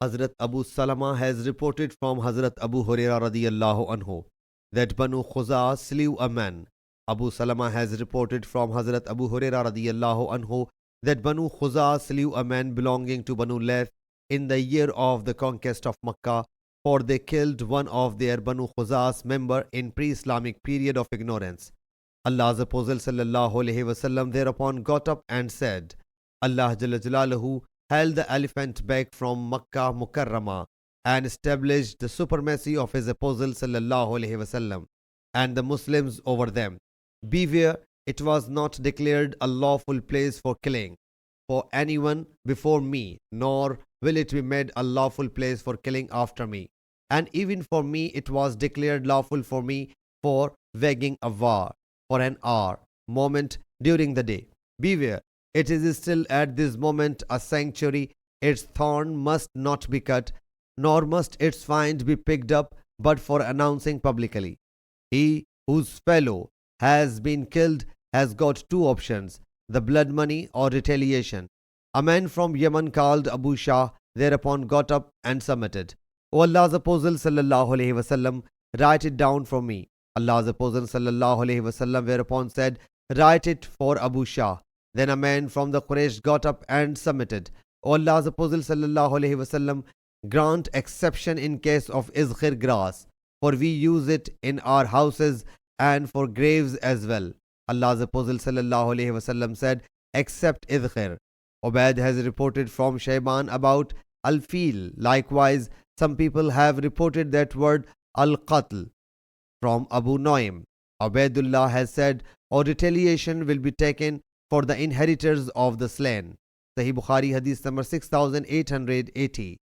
Hazrat Abu Salama has reported from Hazrat Abu Hurairah radiyallahu anhu that Banu Khuza'a slew a man. Abu Salama has reported from Hazrat Abu Hurairah radiyallahu anhu that Banu Khuza'a slew a man belonging to Banu Layth in the year of the conquest of Makkah, for they killed one of their Banu Khuza'a's member in pre-Islamic period of ignorance. Allah's Apostle sallallahu alaihi wasallam thereupon got up and said, Allah Jalla Jalaluhu held the elephant back from Makkah Mukarramah and established the supremacy of his Apostle sallallahu alaihi wasallam and the Muslims over them. Beware, it was not declared a lawful place for killing for anyone before me, nor will it be made a lawful place for killing after me. And even for me it was declared lawful for me for waging a war for an hour, moment during the day. Beware, it is still at this moment a sanctuary. Its thorn must not be cut, nor must its find be picked up, but for announcing publicly. He whose fellow has been killed has got two options, the blood money or retaliation. A man from Yemen called Abu Shah thereupon got up and submitted. O Allah's Apostle sallallahu alaihi wasallam, write it down for me. Allah's Apostle sallallahu alaihi wasallam thereupon said, write it for Abu Shah. Then a man from the Quraysh got up and submitted. O Allah's Apostle sallallahu alaihi wasallam, grant exception in case of izkhir grass, for we use it in our houses and for graves as well. Allah's Apostle sallallahu alaihi wasallam said, except izkhir. Ubaid has reported from Shayban about al-fil. Likewise, some people have reported that word al-qatl from Abu Noaim. Ubaidullah has said, or retaliation will be taken for the inheritors of the slain. Sahih Bukhari Hadith number 6880.